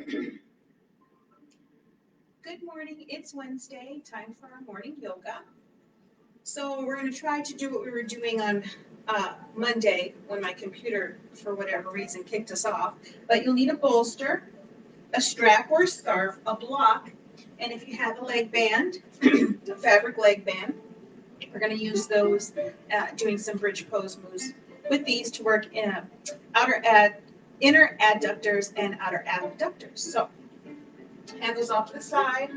Good morning. It's Wednesday, time for our morning yoga. So we're going to try to do what we were doing on Monday when my computer, for whatever reason, kicked us off. But you'll need a bolster, a strap or a scarf, a block, and if you have a leg band, a fabric leg band, we're going to use those doing some bridge pose moves with these to work in inner adductors and outer abductors. So handles off to the side,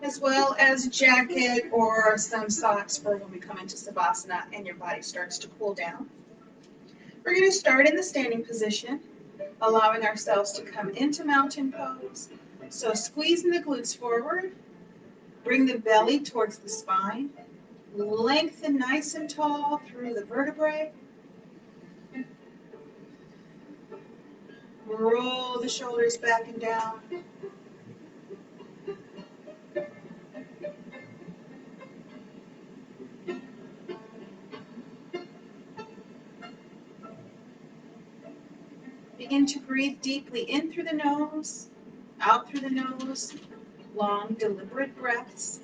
as well as a jacket or some socks for when we come into Savasana and your body starts to cool down. We're going to start in the standing position, allowing ourselves to come into mountain pose. So squeezing the glutes forward, bring the belly towards the spine, lengthen nice and tall through the vertebrae. Roll the shoulders back and down. Begin to breathe deeply in through the nose, out through the nose, long, deliberate breaths.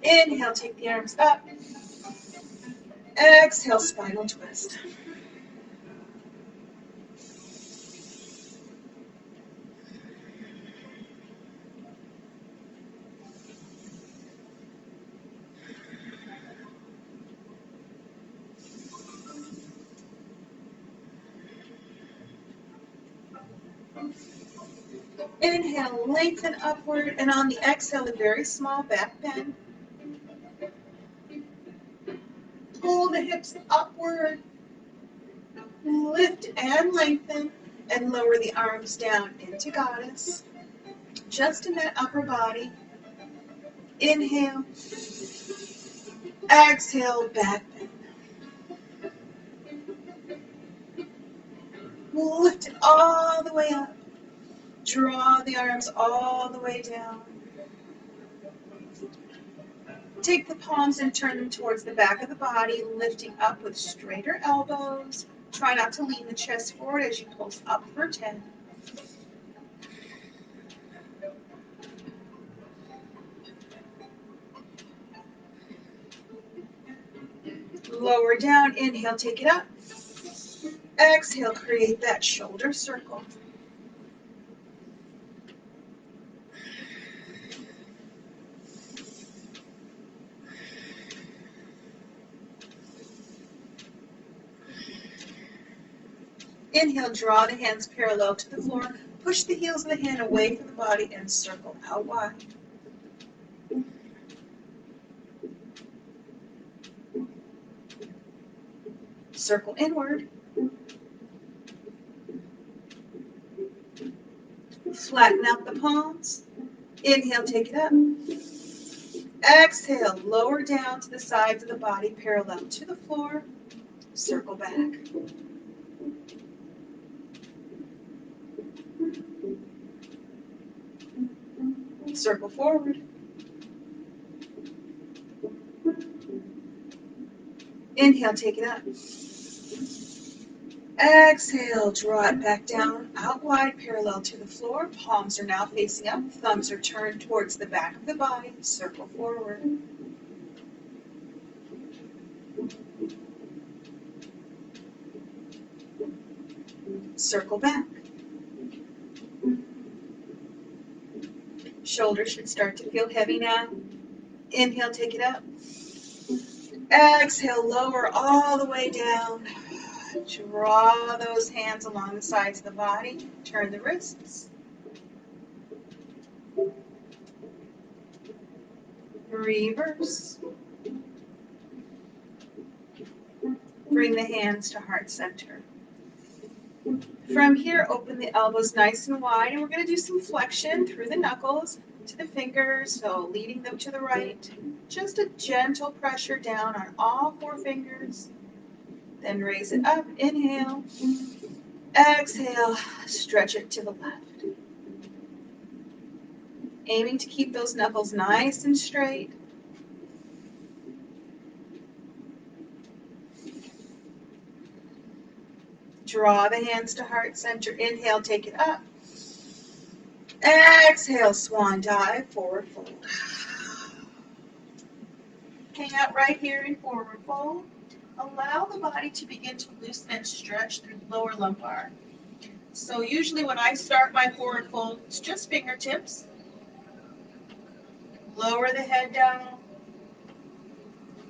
Inhale, take the arms up. Exhale, spinal twist. Inhale, lengthen upward, and on the exhale, a very small back bend. Pull the hips upward, lift and lengthen, and lower the arms down into goddess. Just in that upper body. Inhale, exhale, back bend. Lift it all the way up. Draw the arms all the way down. Take the palms and turn them towards the back of the body, lifting up with straighter elbows. Try not to lean the chest forward as you pulse up for 10. Lower down, inhale, take it up. Exhale, create that shoulder circle. Inhale, draw the hands parallel to the floor. Push the heels of the hand away from the body and circle out wide. Circle inward. Flatten out the palms. Inhale, take it up. Exhale, lower down to the sides of the body, parallel to the floor. Circle back. Circle forward. Inhale, take it up. Exhale, draw it back down, out wide, parallel to the floor. Palms are now facing up. Thumbs are turned towards the back of the body. Circle forward. Circle back. Shoulders should start to feel heavy now. Inhale, take it up. Exhale, lower all the way down. Draw those hands along the sides of the body. Turn the wrists. Reverse. Bring the hands to heart center. From here, open the elbows nice and wide, and we're going to do some flexion through the knuckles to the fingers, so leading them to the right. Just a gentle pressure down on all 4 fingers. Then raise it up, inhale. Exhale, stretch it to the left. Aiming to keep those knuckles nice and straight. Draw the hands to heart center. Inhale, take it up. Exhale, swan dive, forward fold. Hang out right here in forward fold. Allow the body to begin to loosen and stretch through the lower lumbar. So usually when I start my forward fold, it's just fingertips. Lower the head down.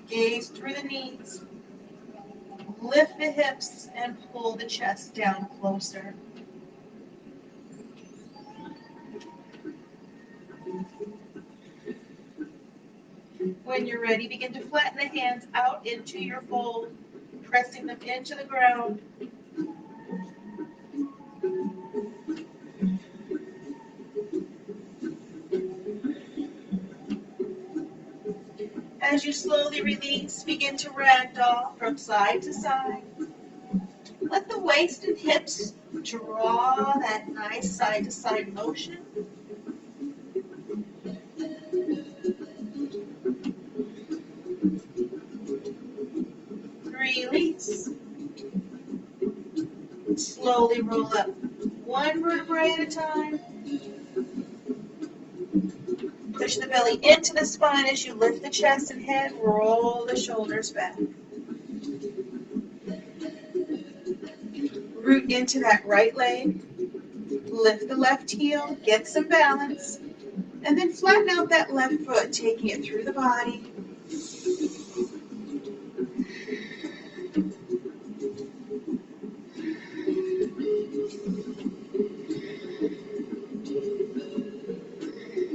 Gaze through the knees. Lift the hips and pull the chest down closer. When you're ready, begin to flatten the hands out into your fold, pressing them into the ground. As you slowly release, begin to ragdoll from side to side. Let the waist and hips draw that nice side-to-side motion. Release. Slowly roll up, 1 vertebrae at a time. Push the belly into the spine as you lift the chest and head. Roll the shoulders back. Root into that right leg. Lift the left heel, get some balance, and then flatten out that left foot, taking it through the body.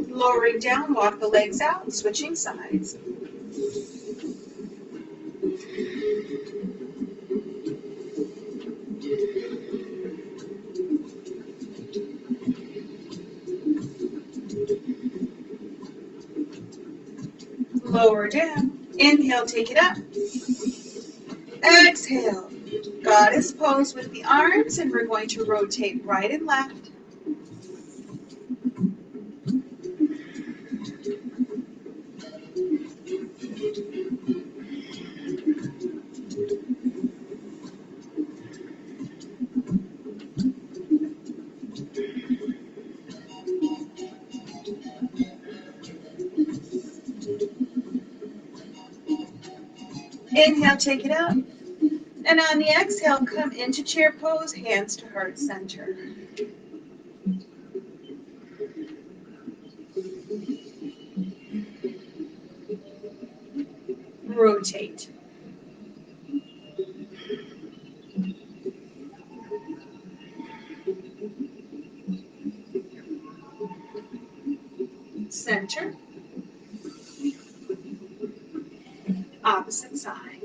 Lowering down, walk the legs out, switching sides. Lower down. Inhale, take it up. Exhale. Goddess pose with the arms, and we're going to rotate right and left. Inhale, take it up. And on the exhale, come into chair pose, hands to heart center. Rotate. Center. Opposite side.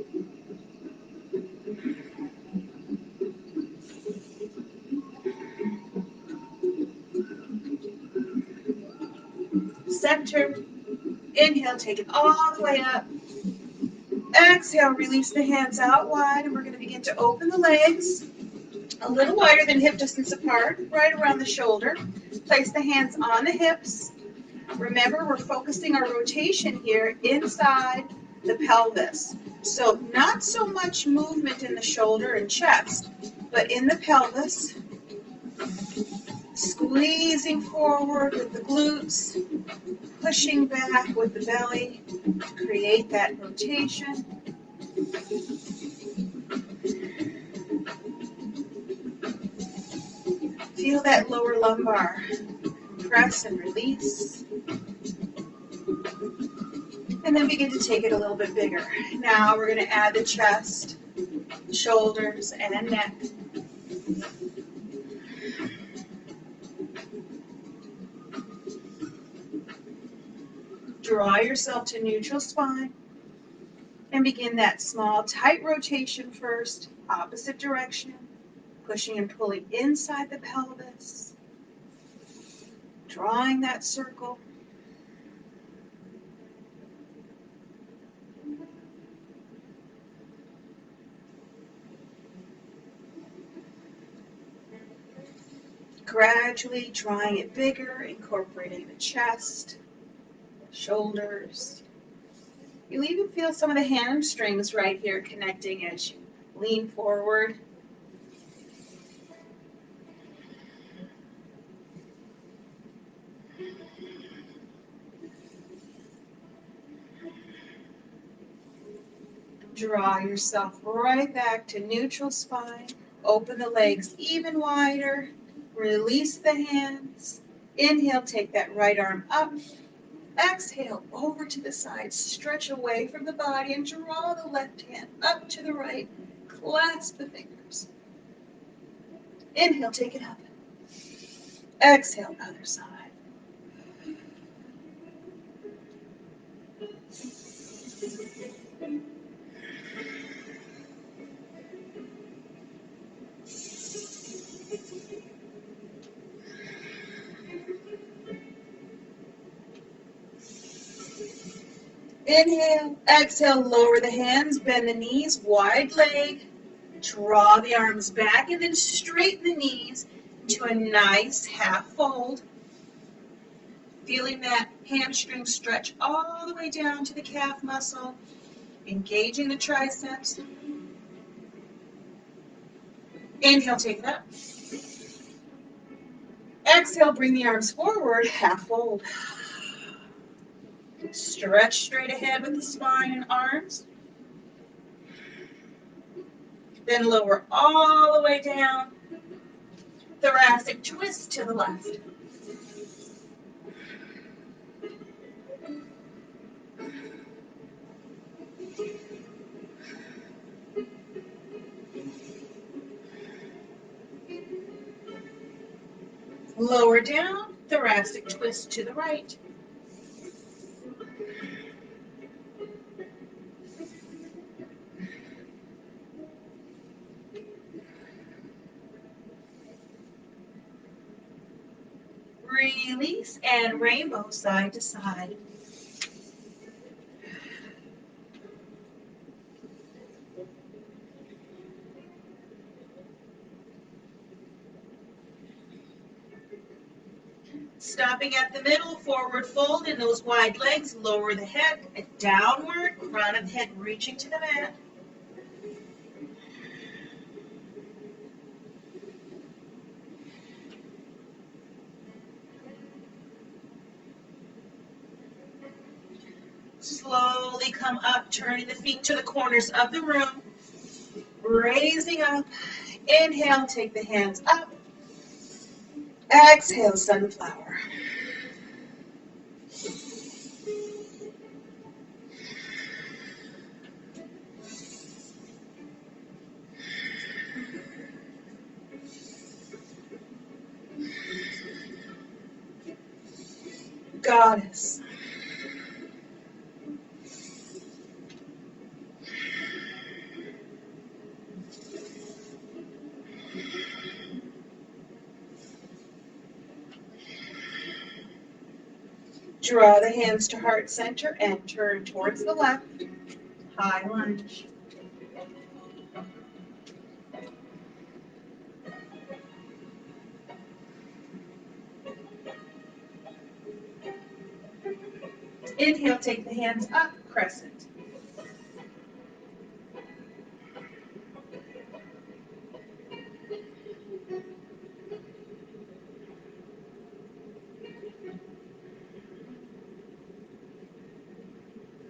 Center. Inhale, take it all the way up. Exhale, release the hands out wide, and we're going to begin to open the legs a little wider than hip distance apart, right around the shoulder. Place the hands on the hips. Remember, we're focusing our rotation here inside the pelvis. So not so much movement in the shoulder and chest, but in the pelvis. Squeezing forward with the glutes, pushing back with the belly to create that rotation. Feel that lower lumbar. Press and release. And then begin to take it a little bit bigger. Now we're going to add the chest, shoulders, and neck. Draw yourself to neutral spine and begin that small, tight rotation first, opposite direction, pushing and pulling inside the pelvis, drawing that circle. Gradually drawing it bigger, incorporating the chest, shoulders. You'll even feel some of the hamstrings right here connecting as you lean forward. Draw yourself right back to neutral spine. Open the legs even wider. Release the hands. Inhale, take that right arm up. Exhale, over to the side. Stretch away from the body and draw the left hand up to the right. Clasp the fingers. Inhale, take it up. Exhale, other side. Inhale, exhale, lower the hands, bend the knees, wide leg. Draw the arms back and then straighten the knees into a nice half fold. Feeling that hamstring stretch all the way down to the calf muscle, engaging the triceps. Inhale, take it up. Exhale, bring the arms forward, half fold. Stretch straight ahead with the spine and arms. Then lower all the way down. Thoracic twist to the left. Lower down, thoracic twist to the right. Release and rainbow side to side. Stopping at the middle, forward fold in those wide legs, lower the head, a downward, crown of the head reaching to the mat. Slowly come up, turning the feet to the corners of the room. Raising up. Inhale, take the hands up. Exhale, sunflower. Goddess. Draw the hands to heart center and turn towards the left. High lunge. Inhale, take the hands up, crescent.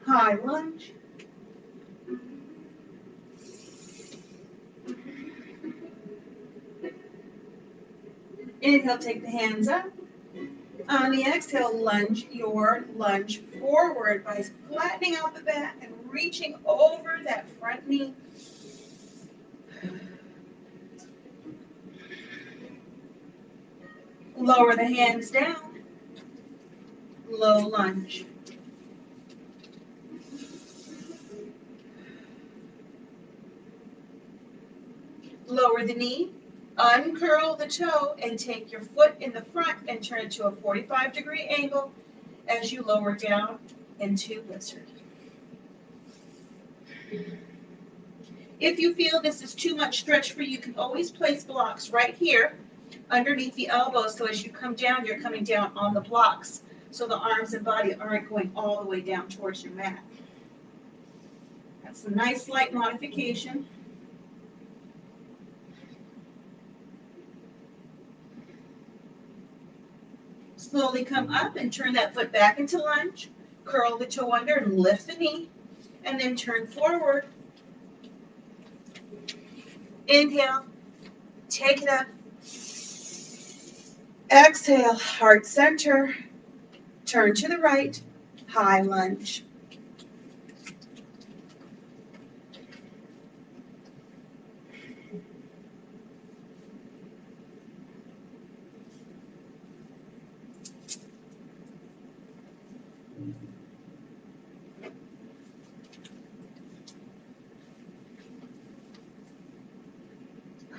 High lunge. Inhale, take the hands up. On the exhale, lunge your lunge forward by flattening out the back and reaching over that front knee. Lower the hands down. Low lunge. Lower the knee, uncurl the toe, and take your foot in the front and turn it to a 45-degree angle as you lower down into lizard. If you feel this is too much stretch for you, you can always place blocks right here underneath the elbows, so as you come down, you're coming down on the blocks, so the arms and body aren't going all the way down towards your mat. That's a nice light modification. Slowly come up and turn that foot back into lunge. Curl the toe under and lift the knee, and then turn forward. Inhale, take it up. Exhale, heart center. Turn to the right, high lunge.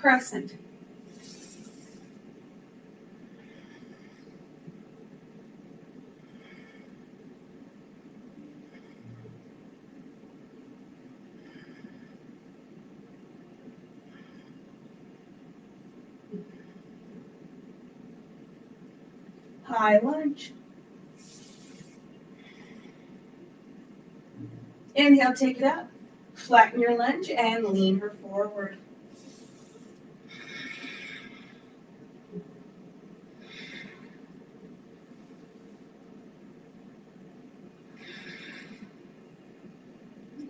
Crescent. High lunge. Inhale, take it up. Flatten your lunge and lean her forward.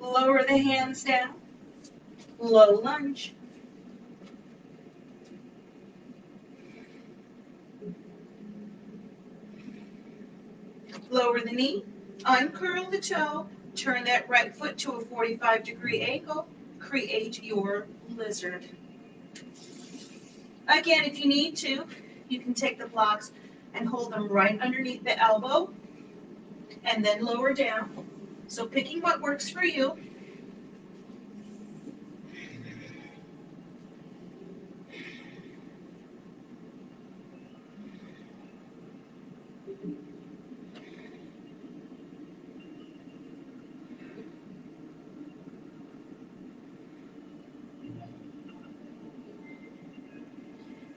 Lower the hands down. Low lunge. Lower the knee. Uncurl the toe. Turn that right foot to a 45-degree angle. Create your lizard. Again, if you need to, you can take the blocks and hold them right underneath the elbow and then lower down. So picking what works for you.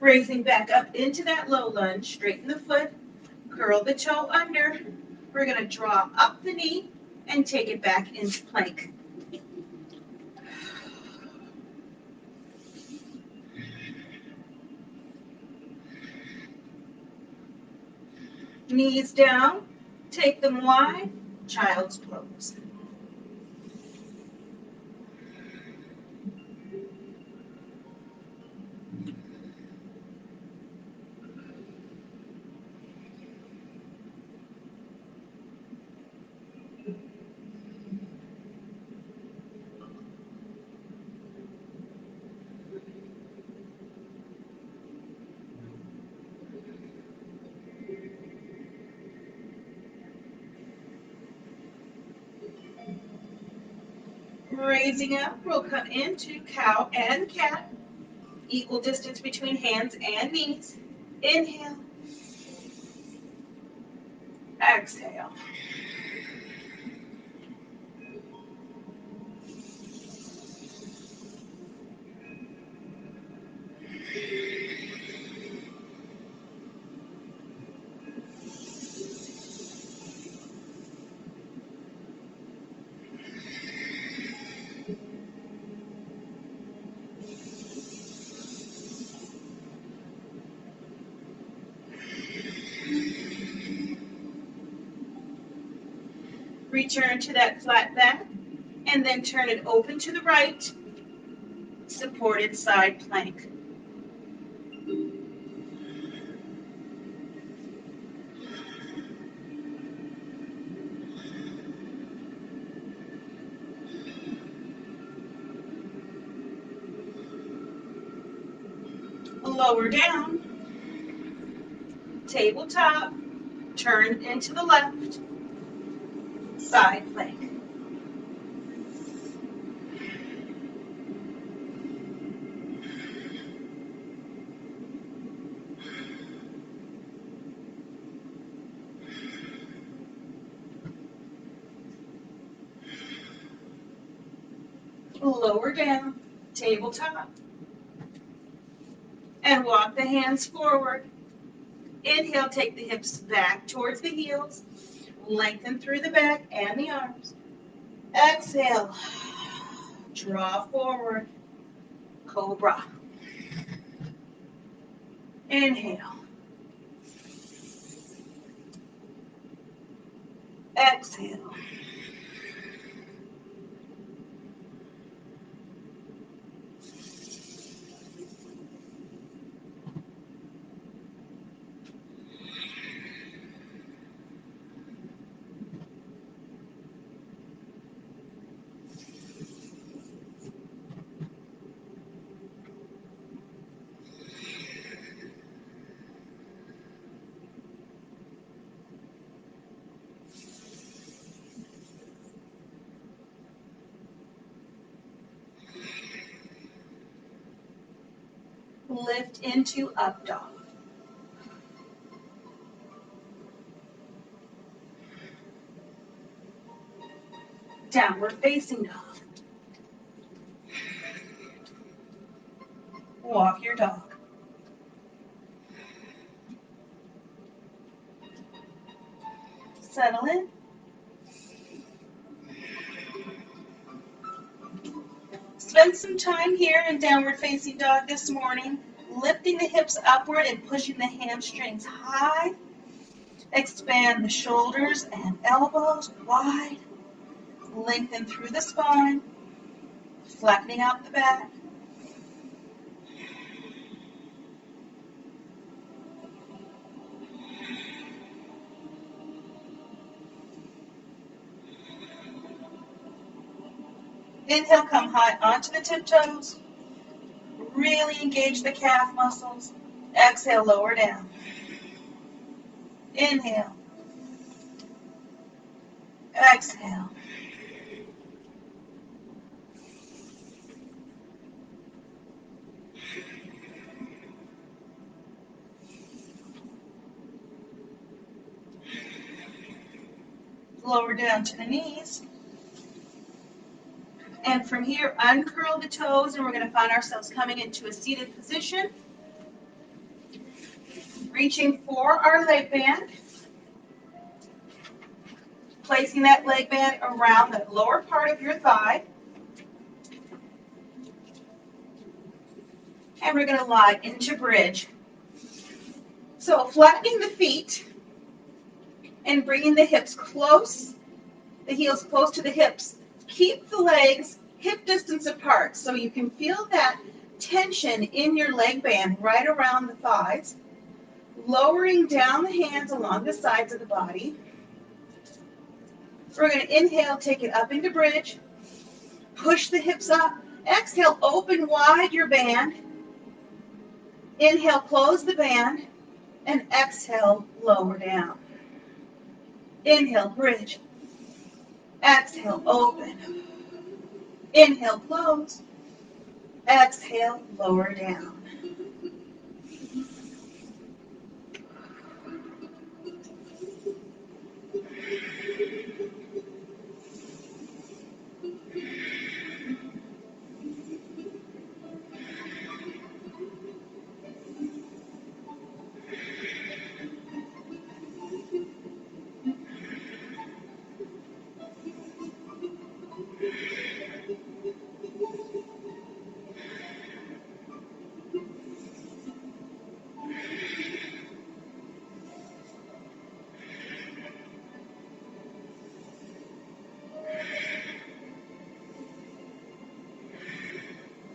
Raising back up into that low lunge, straighten the foot, curl the toe under. We're going to draw up the knee and take it back into plank. Knees down, take them wide, child's pose. Raising up, we'll come into cow and cat. Equal distance between hands and knees. Inhale. Exhale. Return to that flat back and then turn it open to the right, supported side plank. Lower down, tabletop, turn into the left, side plank. Lower down, tabletop. And walk the hands forward. Inhale, take the hips back towards the heels. Lengthen through the back and the arms. Exhale. Draw forward. Cobra. Inhale. Exhale. Lift into up dog. Downward facing dog. Walk your dog. Settle in. Spend some time here in downward facing dog this morning, lifting the hips upward and pushing the hamstrings high. Expand the shoulders and elbows wide. Lengthen through the spine, flattening out the back. Inhale, come high onto the tiptoes. Really engage the calf muscles. Exhale, lower down. Inhale. Exhale. Lower down to the knees. And from here, uncurl the toes, and we're going to find ourselves coming into a seated position. Reaching for our leg band. Placing that leg band around the lower part of your thigh. And we're going to lie into bridge. So flattening the feet and bringing the hips close, the heels close to the hips. Keep the legs hip distance apart so you can feel that tension in your leg band right around the thighs. Lowering down the hands along the sides of the body. We're going to inhale, take it up into bridge. Push the hips up. Exhale, open wide your band. Inhale, close the band. And exhale, lower down. Inhale, bridge. Exhale, open. Inhale, close. Exhale, lower down.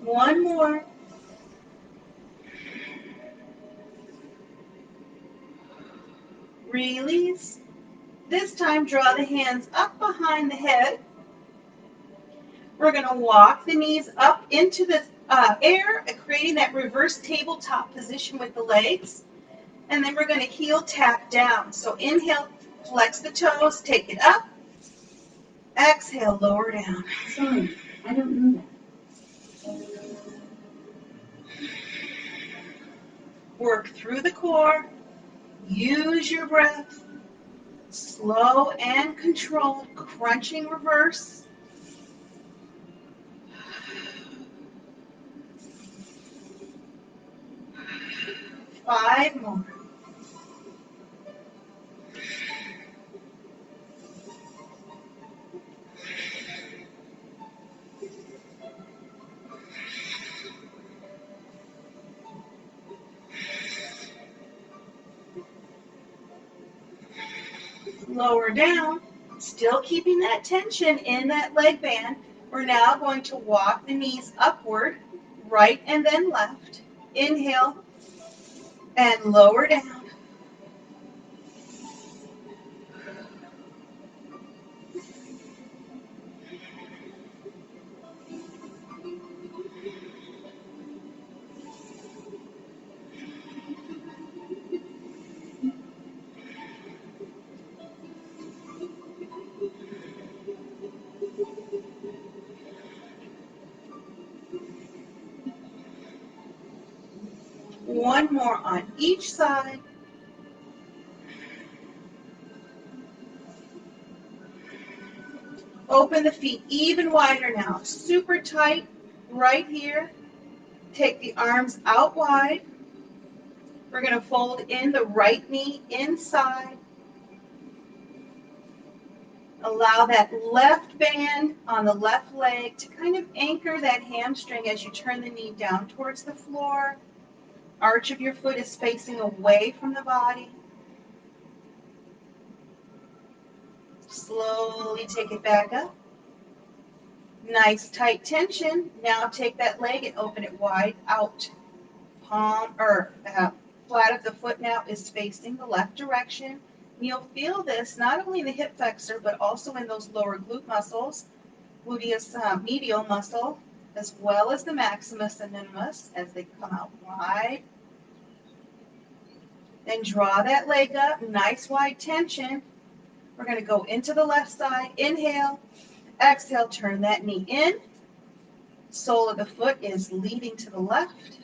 One more. Release. This time, draw the hands up behind the head. We're going to walk the knees up into the air, creating that reverse tabletop position with the legs. And then we're going to heel tap down. So inhale, flex the toes, take it up. Exhale, lower down. Sorry, I don't know that. Work through the core. Use your breath. Slow and controlled, crunching reverse. 5 more. Lower down, still keeping that tension in that leg band. We're now going to walk the knees upward, right and then left. Inhale and lower down. One more on each side. Open the feet even wider now. Super tight right here. Take the arms out wide. We're going to fold in the right knee inside. Allow that left band on the left leg to kind of anchor that hamstring as you turn the knee down towards the floor. Arch of your foot is facing away from the body. Slowly take it back up. Nice tight tension. Now take that leg and open it wide out. Flat of the foot now is facing the left direction. You'll feel this not only in the hip flexor, but also in those lower glute muscles, gluteus medial muscle, as well as the maximus and minimus as they come out wide. Then draw that leg up, nice wide tension. We're going to go into the left side. Inhale, exhale, turn that knee in. Sole of the foot is leading to the left.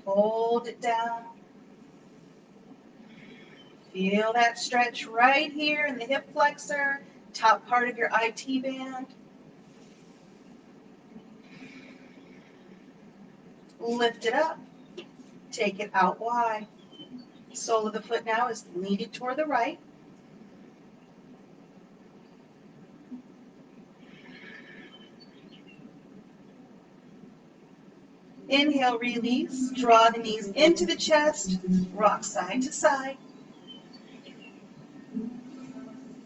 Fold it down. Feel that stretch right here in the hip flexor, top part of your IT band. Lift it up. Take it out wide. Sole of the foot now is leading toward the right. Inhale, release. Draw the knees into the chest. Rock side to side.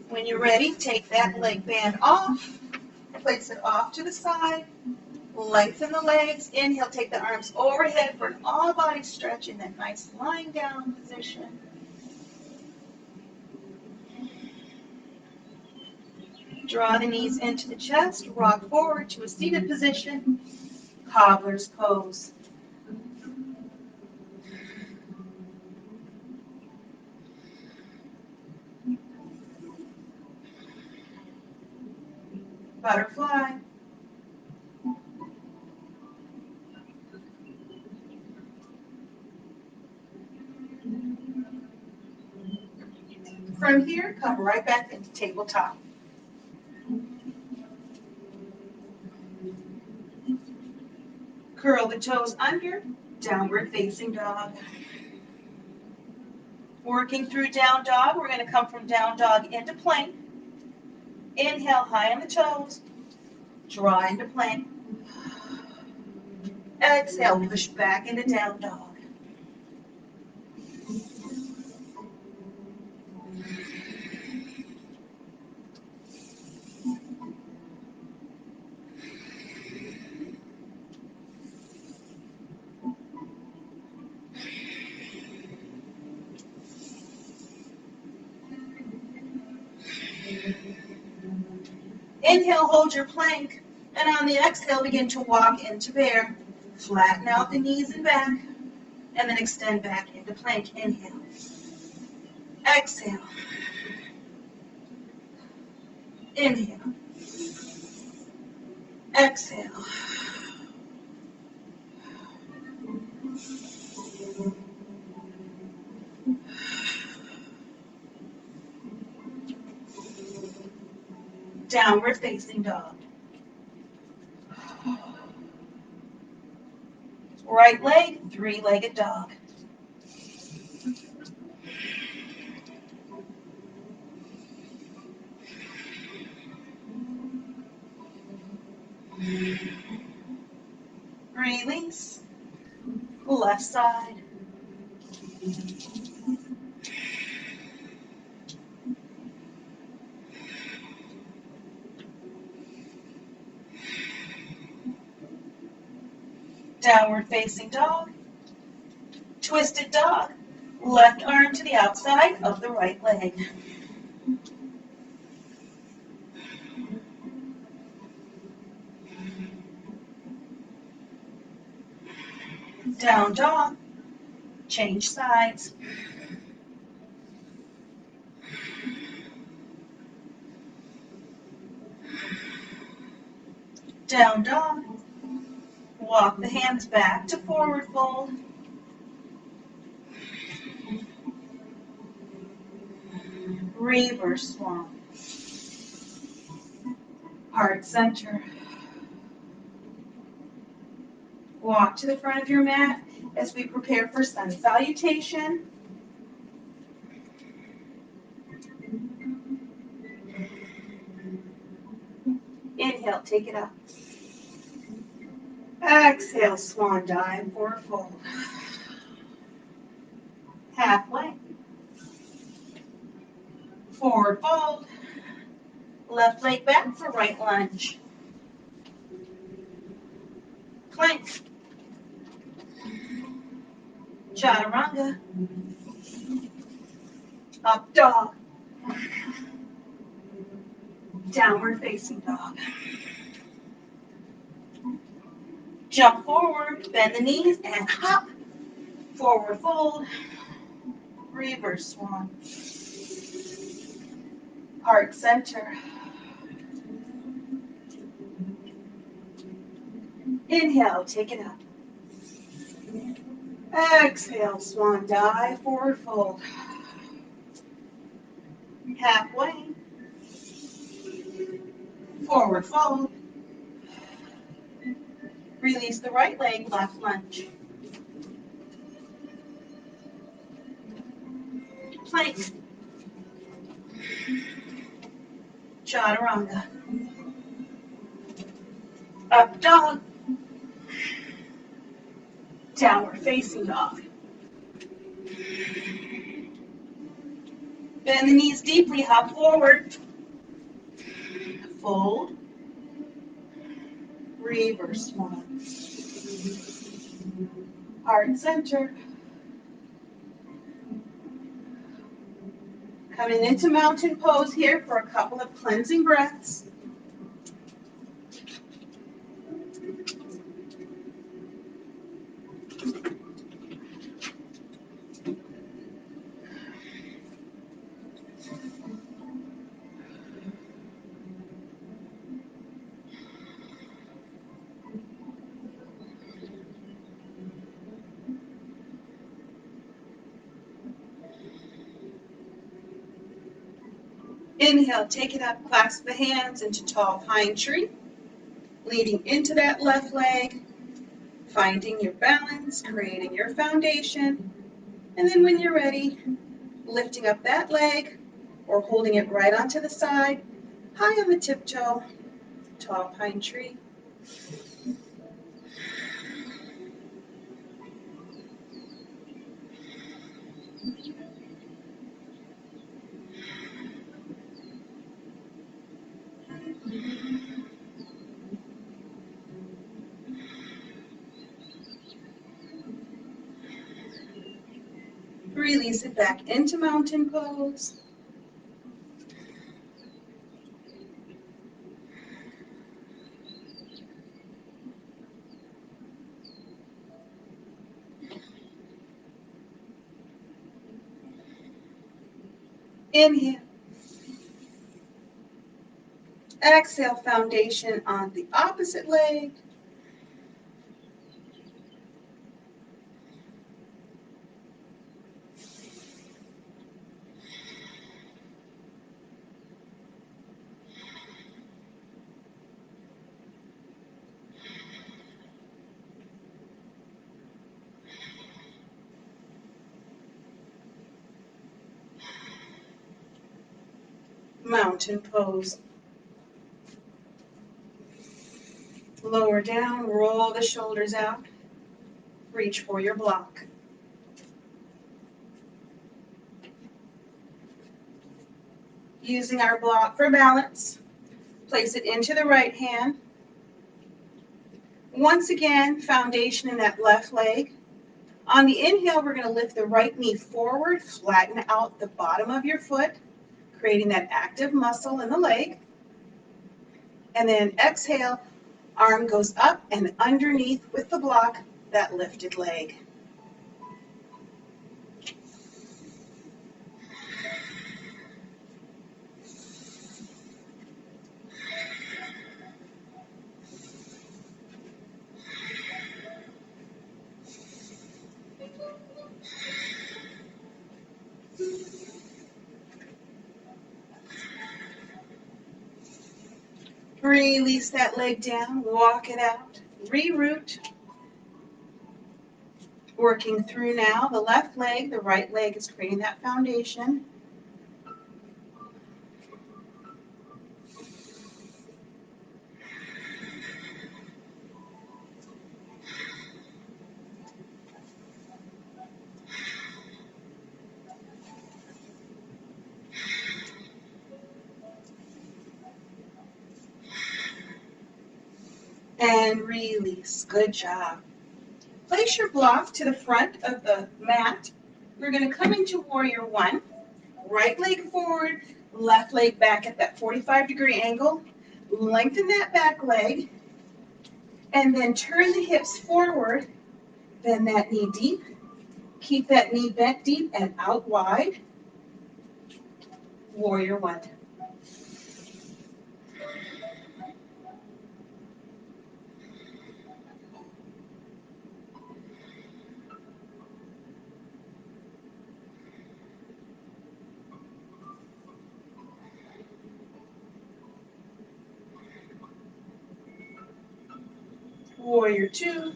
When you're ready, take that leg band off. Place it off to the side. Lengthen the legs. Inhale, take the arms overhead for an all-body stretch in that nice lying down position. Draw the knees into the chest. Rock forward to a seated position. Cobbler's pose. Butterfly. From here, come right back into tabletop. Curl the toes under, downward facing dog. Working through down dog, we're going to come from down dog into plank. Inhale, high on the toes. Draw into plank. Exhale, push back into down dog. Inhale, hold your plank, and on the exhale, begin to walk into bear. Flatten out the knees and back, and then extend back into plank. Inhale. Exhale. Inhale. Exhale. Downward facing dog. Right leg, three-legged dog. Release. Left side. Downward facing dog. Twisted dog. Left arm to the outside of the right leg. Down dog. Change sides. Down dog. Walk the hands back to forward fold. Reverse swan. Heart center. Walk to the front of your mat as we prepare for sun salutation. Inhale, take it up. Exhale, swan dive, forward fold. Halfway. Forward fold. Left leg back for right lunge. Plank. Chaturanga. Up dog. Downward facing dog. Jump forward, bend the knees, and hop. Forward fold. Reverse swan. Heart center. Inhale, take it up. Exhale, swan dive, forward fold. Halfway. Forward fold. Release the right leg, left lunge. Plank. Chaturanga. Up dog. Downward facing dog. Bend the knees deeply, hop forward. Fold. Reverse swan. Heart center. Coming into mountain pose here for a couple of cleansing breaths. Inhale, take it up, clasp the hands into tall pine tree, leading into that left leg, finding your balance, creating your foundation, and then when you're ready, lifting up that leg or holding it right onto the side, high on the tiptoe, tall pine tree. Release it back into mountain pose. Inhale. Exhale, foundation on the opposite leg. Mountain pose. Lower down, roll the shoulders out, reach for your block. Using our block for balance, place it into the right hand. Once again, foundation in that left leg. On the inhale, we're going to lift the right knee forward, flatten out the bottom of your foot, creating that active muscle in the leg. And then exhale, arm goes up and underneath with the block, that lifted leg. Release that leg down, walk it out, reroute. Working through now, the left leg, the right leg is creating that foundation. And release. Good job. Place your block to the front of the mat. We're going to come into warrior one. Right leg forward, left leg back at that 45-degree angle. Lengthen that back leg. And then turn the hips forward. Bend that knee deep. Keep that knee bent deep and out wide. Warrior one. Warrior two.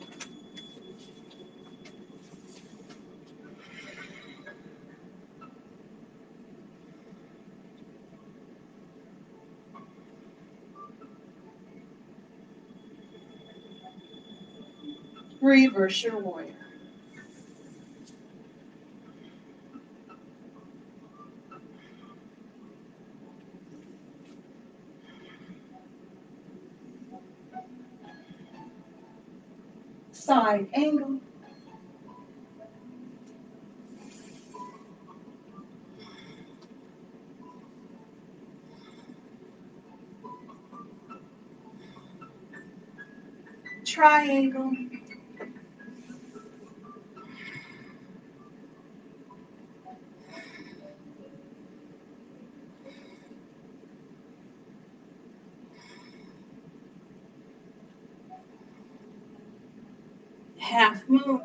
Reverse your warrior. Side angle. Triangle. Half moon.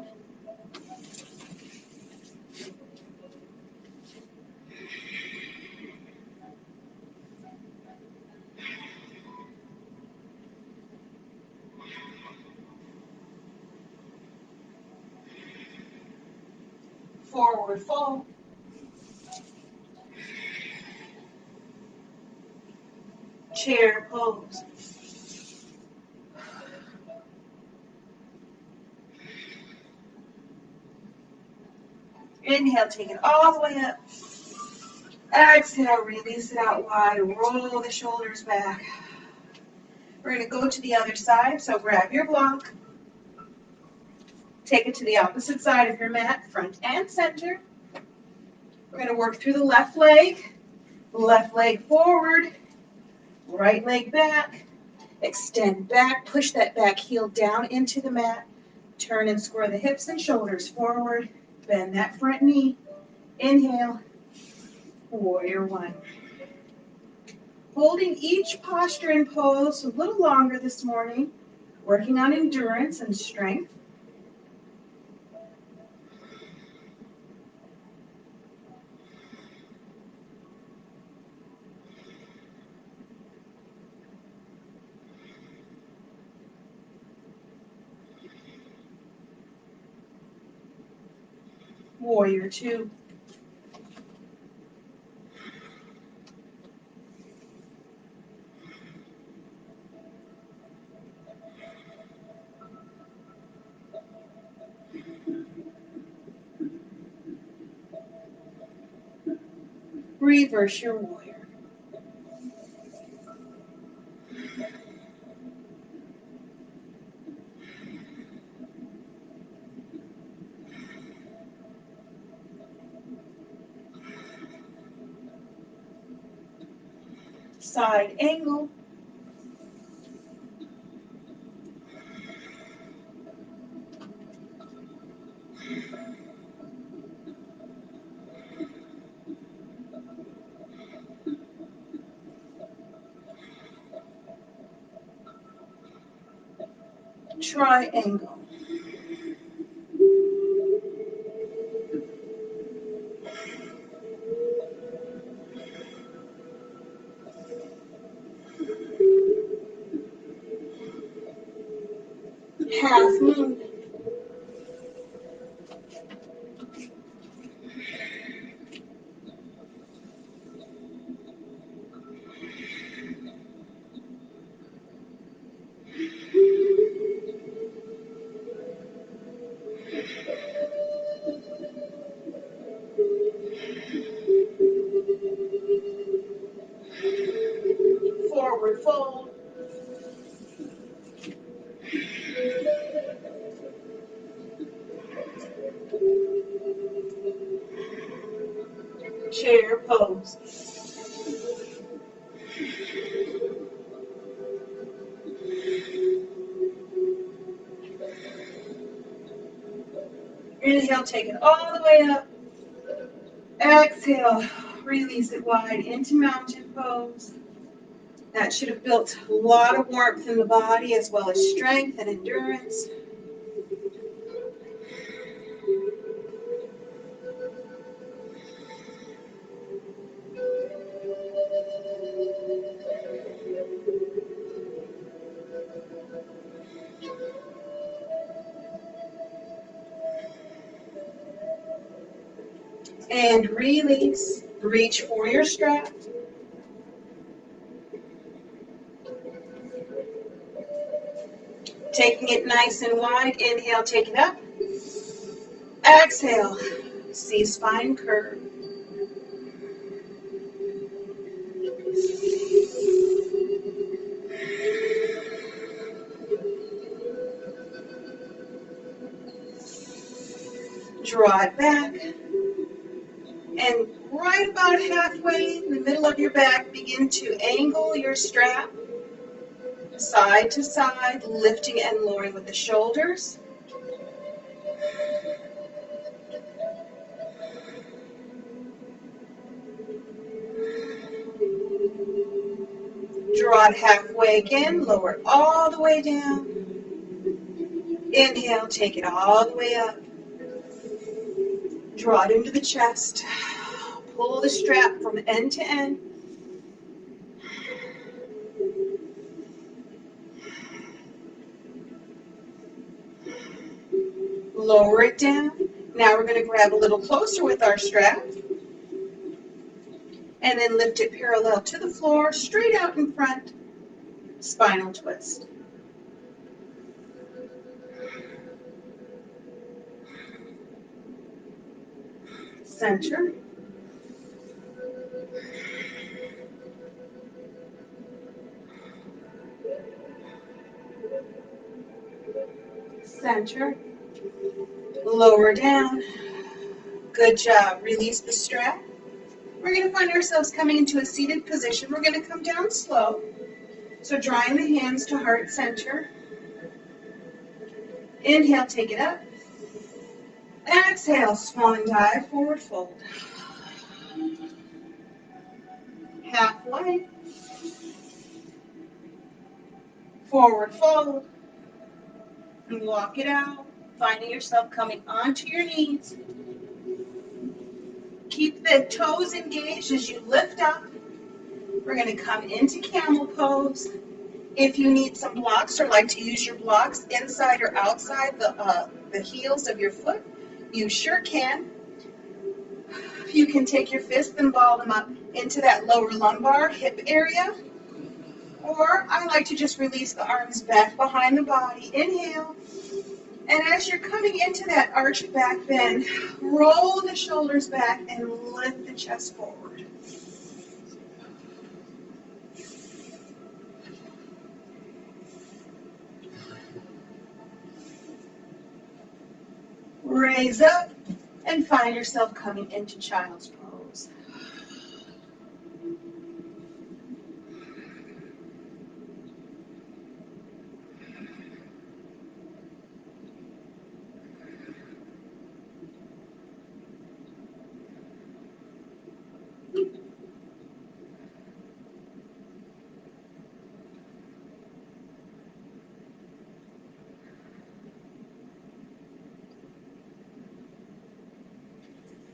Forward fold. Chair pose. Inhale, take it all the way up. Exhale, release it out wide. Roll the shoulders back. We're going to go to the other side, so grab your block. Take it to the opposite side of your mat, front and center. We're going to work through the left leg forward, right leg back. Extend back, push that back heel down into the mat. Turn and square the hips and shoulders forward. Bend that front knee. Inhale, warrior one. Holding each posture and pose a little longer this morning, working on endurance and strength. Warrior two. Reverse your warrior. Side angle. Triangle. Half moon. Forward fold. Chair pose. Inhale, take it all the way up. Exhale, release it wide into mountain pose. That should have built a lot of warmth in the body as well as strength and endurance. And release. Reach for your strap. Taking it nice and wide. Inhale, take it up. Exhale, C-spine curve. Draw it back. And right about halfway in the middle of your back, begin to angle your strap side to side, lifting and lowering with the shoulders. Draw it halfway again, lower it all the way down. Inhale, take it all the way up. Draw it into the chest. Pull the strap from end to end. Lower it down. Now we're going to grab a little closer with our strap. And then lift it parallel to the floor, straight out in front. Spinal twist. Center. Center. Lower down. Good job. Release the strap. We're going to find ourselves coming into a seated position. We're going to come down slow. So drawing the hands to heart center. Inhale, take it up. Exhale, swan dive, forward fold. Halfway. Forward fold. And walk it out, finding yourself coming onto your knees. Keep the toes engaged as you lift up. We're going to come into camel pose. If you need some blocks or like to use your blocks inside or outside the heels of your foot, you sure can. You can take your fists and ball them up into that lower lumbar hip area. Or I like to just release the arms back behind the body. Inhale. And as you're coming into that arched back bend, roll the shoulders back and lift the chest forward. Raise up and find yourself coming into child's pose.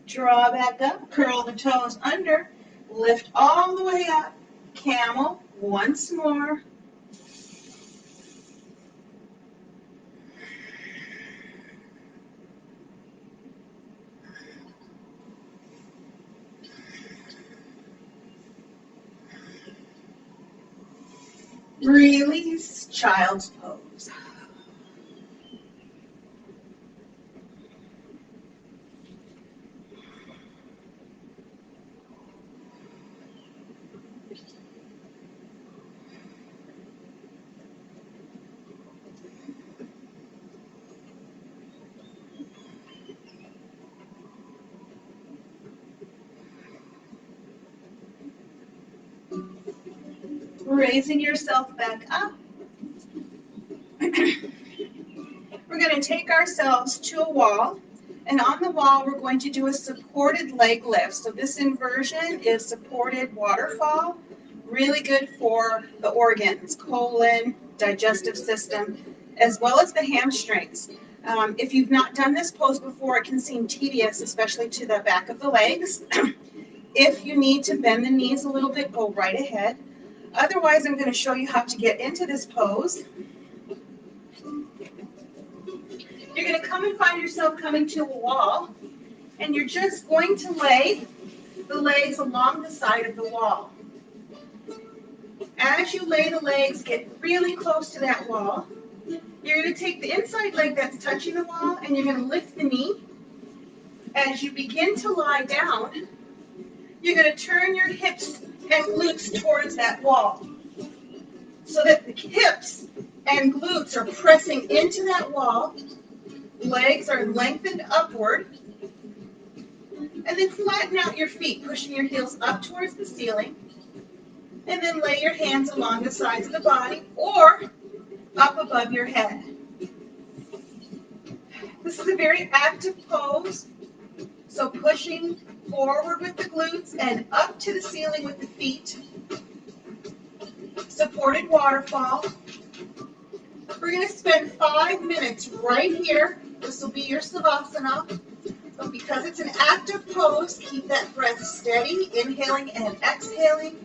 Draw back up, curl the toes under, lift all the way up, camel, once more. Release, child's pose. Raising yourself back up. We're going to take ourselves to a wall, and on the wall we're going to do a supported leg lift. So this inversion is supported waterfall, really good for the organs, colon, digestive system, as well as the hamstrings. If you've not done this pose before, it can seem tedious, especially to the back of the legs. If you need to bend the knees a little bit, go right ahead. Otherwise, I'm going to show you how to get into this pose. You're going to come and find yourself coming to a wall, and you're just going to lay the legs along the side of the wall. As you lay the legs, get really close to that wall. You're going to take the inside leg that's touching the wall, and you're going to lift the knee. As you begin to lie down, you're going to turn your hips and glutes towards that wall, so that the hips and glutes are pressing into that wall. Legs are lengthened upward. And then flatten out your feet, pushing your heels up towards the ceiling. And then lay your hands along the sides of the body or up above your head. This is a very active pose. So pushing forward with the glutes and up to the ceiling with the feet. Supported waterfall. We're going to spend 5 minutes right here. This will be your Savasana. But because it's an active pose, keep that breath steady, inhaling and exhaling.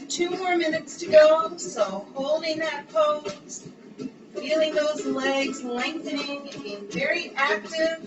2 more minutes to go, so holding that pose, feeling those legs lengthening, being very active.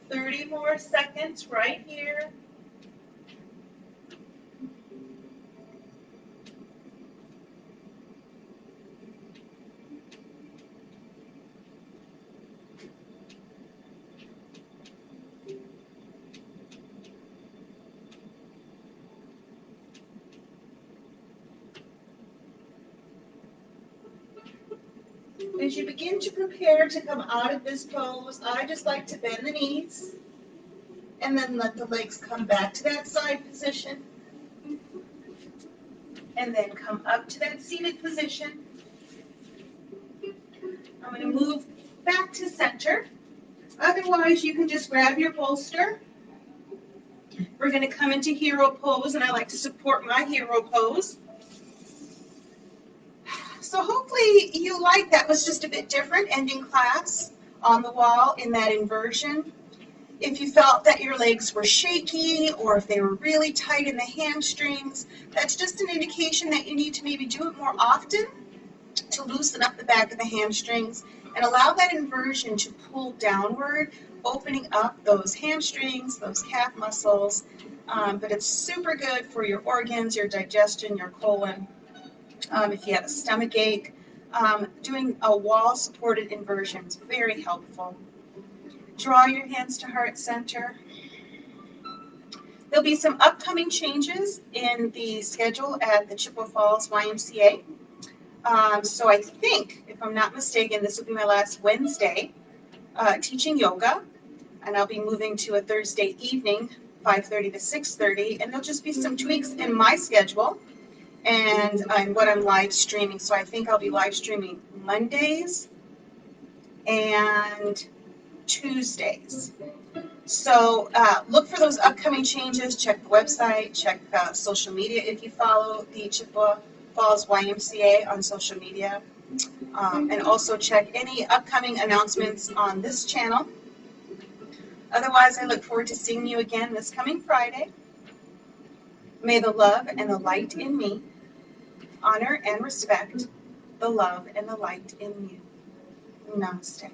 Thirty more seconds right here. As you begin to prepare to come out of this pose, I just like to bend the knees and then let the legs come back to that side position and then come up to that seated position. I'm going to move back to center. Otherwise, you can just grab your bolster. We're going to come into hero pose, and I like to support my hero pose. So hopefully you like that. Was just a bit different, ending class on the wall in that inversion. If you felt that your legs were shaky or if they were really tight in the hamstrings, that's just an indication that you need to maybe do it more often to loosen up the back of the hamstrings and allow that inversion to pull downward, opening up those hamstrings, those calf muscles. But it's super good for your organs, your digestion, your colon. If you have a stomach ache, doing a wall supported inversion is very helpful. Draw your hands to heart center. There'll be some upcoming changes in the schedule at the Chippewa Falls YMCA. So I think, if I'm not mistaken, this will be my last Wednesday teaching yoga, and I'll be moving to a Thursday evening, 5:30 to 6:30, and there'll just be some tweaks in my schedule and what I'm live streaming. So I think I'll be live streaming Mondays and Tuesdays. So look for those upcoming changes. Check the website, check social media if you follow the Chippewa Falls YMCA on social media, and also check any upcoming announcements on this channel. Otherwise, I look forward to seeing you again this coming Friday. May the love and the light in me honor and respect the love and the light in you. Namaste.